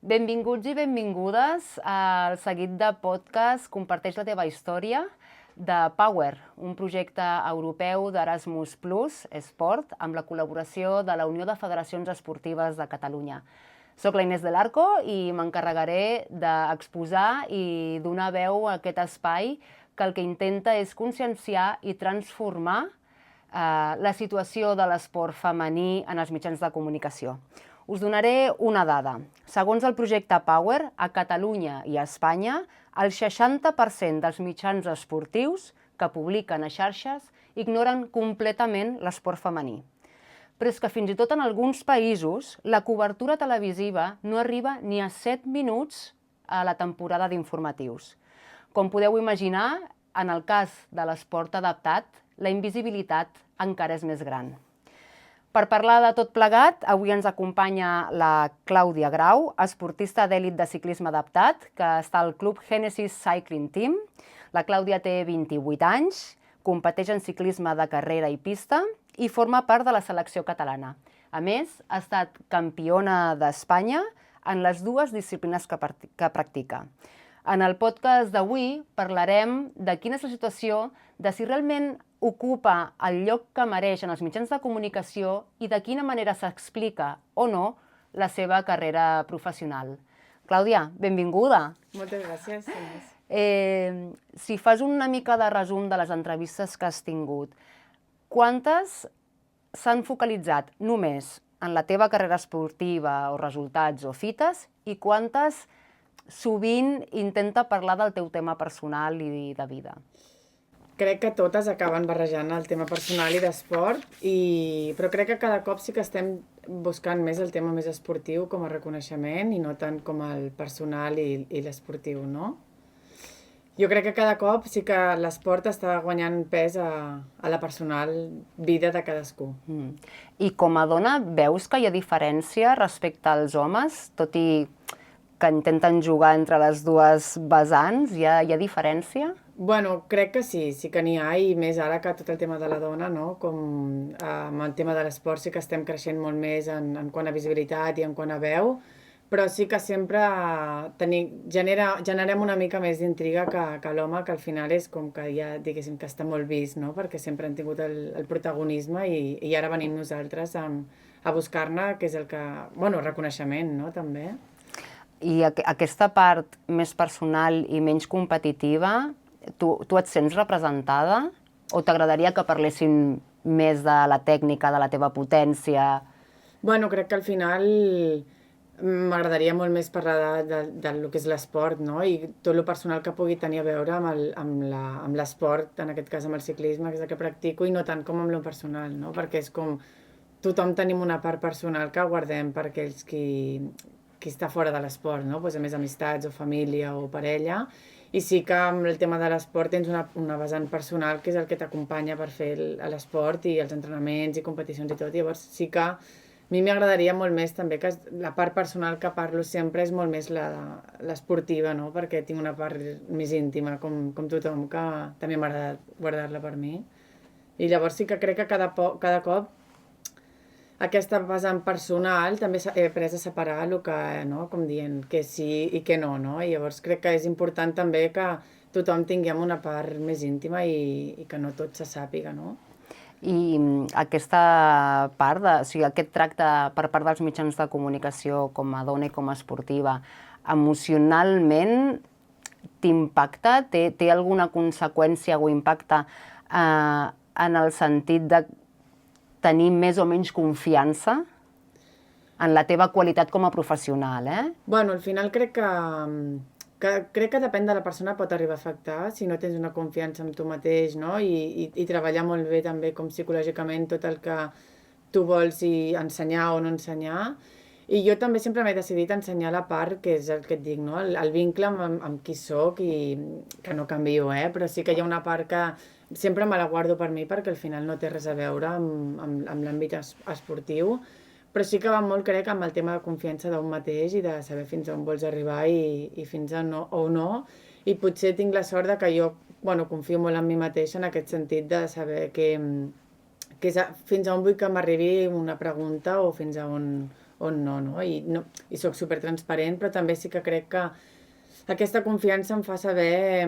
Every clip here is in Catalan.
Benvinguts i benvingudes al seguit de podcast Comparteix la teva història de Power, un projecte europeu d'Erasmus Plus Esport amb la col·laboració de la Unió de Federacions Esportives de Catalunya. Soc la Inés del Arco i m'encarregaré d'exposar i donar veu a aquest espai que el que intenta és conscienciar i transformar la situació de l'esport femení en els mitjans de comunicació. Us donaré una dada. Segons el projecte Power, a Catalunya i a Espanya, el 60% dels mitjans esportius que publiquen a xarxes ignoren completament l'esport femení. Però és que fins i tot en alguns països la cobertura televisiva no arriba ni a 7 minuts a la temporada d'informatius. Com podeu imaginar, en el cas de l'esport adaptat, la invisibilitat encara és més gran. Per parlar de tot plegat, avui ens acompanya la Clàudia Grau, esportista d'èlit de ciclisme adaptat, que està al Club Genesis Cycling Team. La Clàudia té 28 anys, competeix en ciclisme de carrera i pista i forma part de la selecció catalana. A més, ha estat campiona d'Espanya en les dues disciplines que practica. En el podcast d'avui parlarem de quina és la situació, de si realment ocupa el lloc que mereix en els mitjans de comunicació i de quina manera s'explica o no la seva carrera professional. Clàudia, benvinguda. Moltes gràcies. Si fas una mica de resum de les entrevistes que has tingut, quantes s'han focalitzat només en la teva carrera esportiva o resultats o fites i quantes sovint intenta parlar del teu tema personal i de vida? Crec que totes acaben barrejant el tema personal i d'esport, però crec que cada cop sí que estem buscant més el tema més esportiu com a reconeixement i no tant com el personal i l'esportiu, no? Jo crec que cada cop sí que l'esport està guanyant pes a la personal vida de cadascú. I com a dona veus que hi ha diferència respecte als homes, tot i que intenten jugar entre les dues vessants? Hi ha diferència? Bueno, crec que sí que n'hi ha, i més ara que tot el tema de la dona, no? Com amb el tema de l'esport sí que estem creixent molt més en quant a visibilitat i en quant a veu, però sí que sempre generem una mica més d'intriga que l'home, que al final és com que ja, diguéssim, que està molt vist, no? Perquè sempre han tingut el protagonisme i ara venim nosaltres a buscar-ne, que és el que... Bueno, reconeixement, no? També. I aquesta part més personal i menys competitiva, tu et sents representada? O t'agradaria que parlessin més de la tècnica, de la teva potència? Bueno, crec que al final m'agradaria molt més parlar del que és l'esport, no? I tot el personal que pugui tenir a veure amb l'esport, en aquest cas amb el ciclisme, que és el que practico, i no tant com amb lo personal, no? Perquè és com... Tothom tenim una part personal que guardem per aquells qui està fora de l'esport, no? Pues a més, amistats o família o parella. I sí que amb el tema de l'esport tens una vessant personal que és el que t'acompanya per fer l'esport i els entrenaments i competicions i tot. Llavors sí que a mi m'agradaria molt més també que la part personal que parlo sempre és molt més l'esportiva, no? Perquè tinc una part més íntima com tothom, que també m'agrada guardar-la per mi. I llavors sí que crec que cada cop aquesta vessant personal també he après a separar el que, no? Com dient que sí i que no, no? I llavors crec que és important també que tothom tinguem una part més íntima i que no tot se sàpiga, no? I aquesta part, o sigui, aquest tracte per part dels mitjans de comunicació com a dona i com a esportiva, emocionalment t'impacta? Té alguna conseqüència o impacte en el sentit de tenir més o menys confiança en la teva qualitat com a professional, Bueno, al final crec que depèn de la persona, pot arribar a afectar si no tens una confiança en tu mateix, no? I treballar molt bé també com psicològicament tot el que tu vols ensenyar o no ensenyar. I jo també sempre m'he decidit ensenyar la part que és el que et dic, no? El vincle amb qui soc i que no canvio, però sí que hi ha una part que sempre me la guardo per mi perquè al final no té res a veure amb l'àmbit esportiu, però sí que va molt, crec, amb el tema de confiança d'un mateix i de saber fins on vols arribar i fins on no. I potser tinc la sort de que jo, bueno, confio molt en mi mateixa en aquest sentit de saber que és fins on vull que m'arribi una pregunta o fins on on no, no? I soc supertransparent, però també sí que crec que aquesta confiança em fa saber,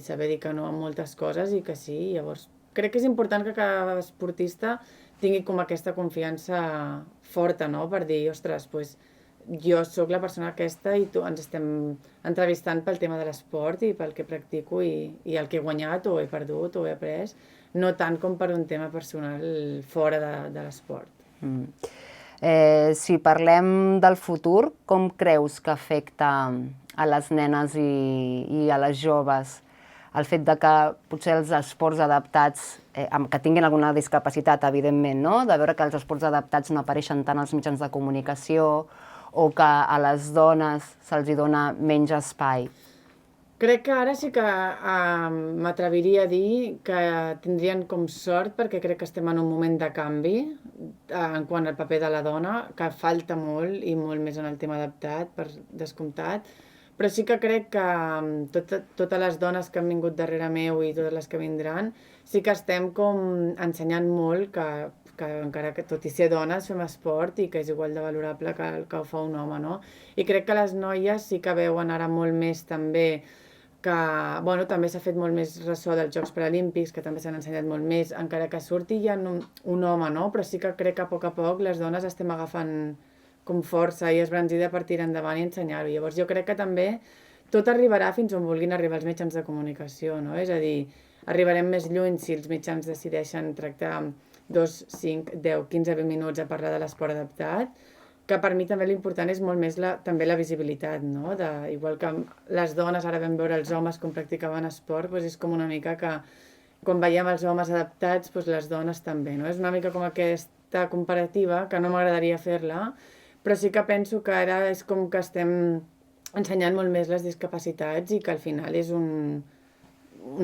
saber dir que no a moltes coses i que sí. Llavors, crec que és important que cada esportista tingui com aquesta confiança forta, no? Per dir, ostres, doncs, jo sóc la persona aquesta i ens estem entrevistant pel tema de l'esport i pel que practico i el que he guanyat o he perdut o he après, no tant com per un tema personal fora de l'esport. Si parlem del futur, com creus que afecta a les nenes i a les joves el fet de que potser els esports adaptats, que tinguin alguna discapacitat, evidentment, no? De veure que els esports adaptats no apareixen tant als mitjans de comunicació o que a les dones se'ls dona menys espai? Crec que ara sí que m'atreviria a dir que tindrien com sort, perquè crec que estem en un moment de canvi en quant al paper de la dona, que falta molt i molt més en el tema adaptat, per descomptat, però sí que crec que totes les dones que han vingut darrere meu i totes les que vindran, sí que estem com ensenyant molt que encara que tot i ser dones fem esport i que és igual de valorable que el que ho fa un home, no? I crec que les noies sí que veuen ara molt més també que, també s'ha fet molt més ressò dels Jocs Paralímpics, que també s'han ensenyat molt més, encara que surti ja un home, no? Però sí que crec que a poc les dones estem agafant com força i esbranzida per tirar endavant i ensenyar-ho. Llavors jo crec que també tot arribarà fins on vulguin arribar els mitjans de comunicació, no? És a dir, arribarem més lluny si els mitjans decideixen tractar 2, 5, 10, 15, 20 minuts a parlar de l'esport adaptat, que per mi també l'important és molt més també la visibilitat, no? Igual que les dones ara vam veure els homes com practicaven esport, doncs és com una mica que quan veiem els homes adaptats, doncs les dones també, no? És una mica com aquesta comparativa, que no m'agradaria fer-la, però sí que penso que ara és com que estem ensenyant molt més les discapacitats i que al final és un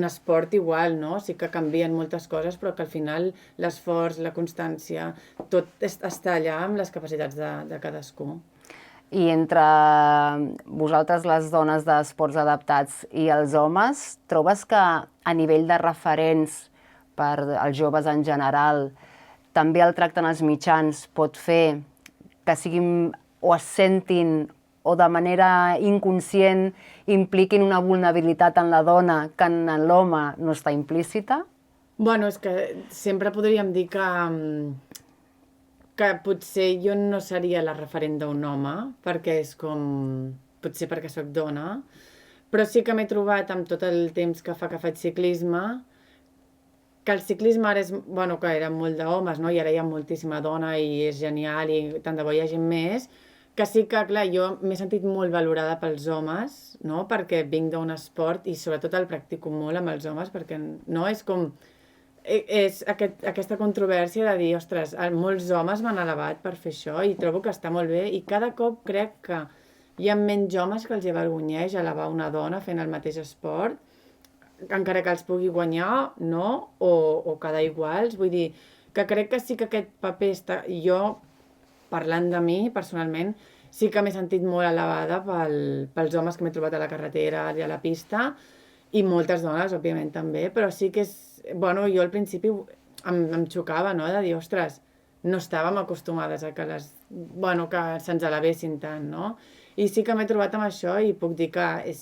esport igual, no? Sí que canvien moltes coses, però que al final l'esforç, la constància, tot està allà amb les capacitats de cadascú. I entre vosaltres, les dones d'esports adaptats, i els homes, trobes que a nivell de referents per als joves en general, també el tracte en els mitjans pot fer que siguin o es sentin o de manera inconscient impliquin una vulnerabilitat en la dona que en l'home no està implícita? És que sempre podríem dir que potser jo no seria la referent d'un home, perquè és com... potser perquè sóc dona, però sí que m'he trobat amb tot el temps que faig ciclisme, que el ciclisme ara és... que era molt d'homes, no? I ara hi ha moltíssima dona i és genial i tant de bo hi hagi més, que sí que, clar, jo m'he sentit molt valorada pels homes, no? Perquè vinc d'un esport i sobretot el practico molt amb els homes, perquè no és com... És aquesta controvèrsia de dir, ostres, molts homes m'han elevat per fer això i trobo que està molt bé i cada cop crec que hi ha menys homes que els avergonyeix elevar una dona fent el mateix esport, encara que els pugui guanyar, no? O quedar iguals, vull dir que crec que sí que aquest paper està... Jo, parlant de mi, personalment, sí que m'he sentit molt elevada pels homes que m'he trobat a la carretera i a la pista, i moltes dones, òbviament, també, però sí que és... jo al principi em xocava, no?, de dir, ostres, no estàvem acostumades a que que se'ns elevessin tant, no? I sí que m'he trobat amb això i puc dir que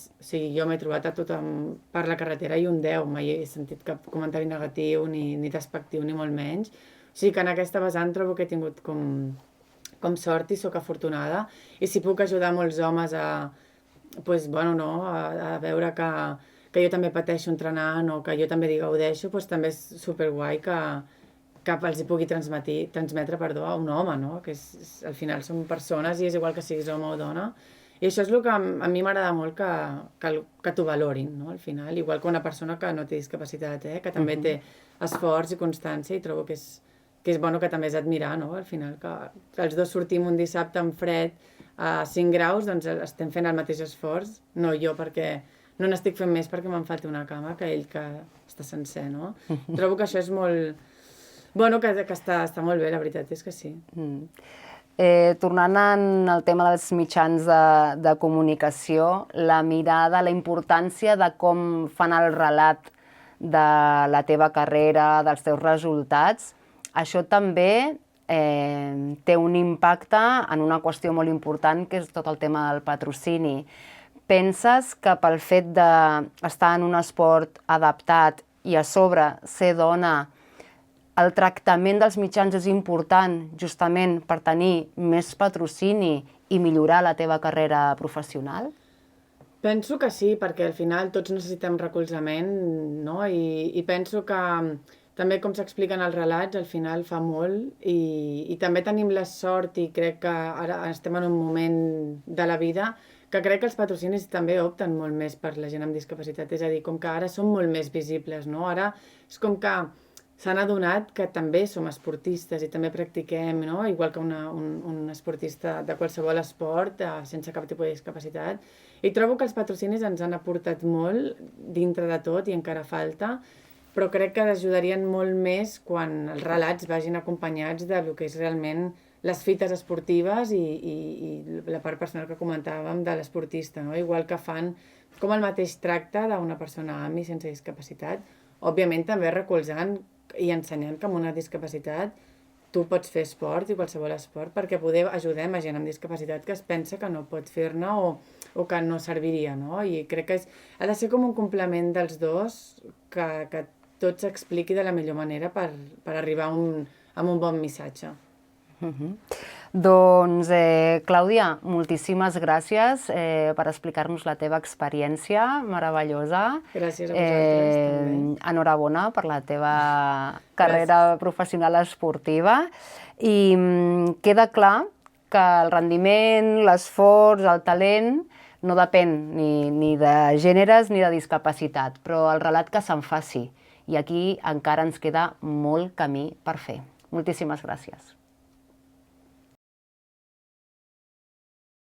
jo m'he trobat a tothom per la carretera i un 10, mai he sentit cap comentari negatiu ni despectiu ni molt menys. O sigui que en aquesta vessant trobo que he tingut com sort i sóc afortunada, i si puc ajudar molts homes a veure que jo també pateixo entrenant o que jo també gaudeixo, doncs també és superguai que els hi pugui transmetre a un home, no? Que al final som persones i és igual que siguis home o dona, i això és el que a mi m'agrada molt que t'ho valorin, no? Al final, igual que una persona que no té discapacitat, que també té esforç i constància, i trobo que és que també és admirar, no? Al final, que els dos sortim un dissabte en fred a 5 graus, doncs estem fent el mateix esforç, no jo perquè no n'estic fent més perquè me'n falti una cama que ell que està sencer, no? Trobo que això és molt... que està molt bé, la veritat és que sí. Tornant al tema dels mitjans de comunicació, la mirada, la importància de com fan el relat de la teva carrera, dels teus resultats, això també té un impacte en una qüestió molt important, que és tot el tema del patrocini. Penses que pel fet d'estar en un esport adaptat i a sobre ser dona, el tractament dels mitjans és important justament per tenir més patrocini i millorar la teva carrera professional? Penso que sí, perquè al final tots necessitem recolzament, no? I penso que també com s'expliquen els relats, al final fa molt i també tenim la sort i crec que ara estem en un moment de la vida que crec que els patrocinis també opten molt més per la gent amb discapacitat, és a dir, com que ara són molt més visibles, no? Ara és com que s'han adonat que també som esportistes i també practiquem, no? Igual que un esportista de qualsevol esport, sense cap tipus de discapacitat. I trobo que els patrocinis ens han aportat molt dintre de tot i encara falta, però crec que ajudarien molt més quan els relats vagin acompanyats del que és realment les fites esportives i la part personal que comentàvem de l'esportista, no? Igual que fan com el mateix tracte d'una persona amb i sense discapacitat, òbviament també recolzant i ensenyant que amb una discapacitat tu pots fer esport i qualsevol esport perquè ajudem a gent amb discapacitat que es pensa que no pot fer-ne o que no serviria, no? I crec que ha de ser com un complement dels dos que tot s'expliqui de la millor manera per arribar a un bon missatge. Doncs, Clàudia, moltíssimes gràcies per explicar-nos la teva experiència meravellosa. Gràcies a vosaltres, també. Enhorabona per la teva carrera professional esportiva. I queda clar que el rendiment, l'esforç, el talent no depèn ni de gèneres ni de discapacitat, però el relat que se'n faci. I aquí encara ens queda molt camí per fer. Moltíssimes gràcies.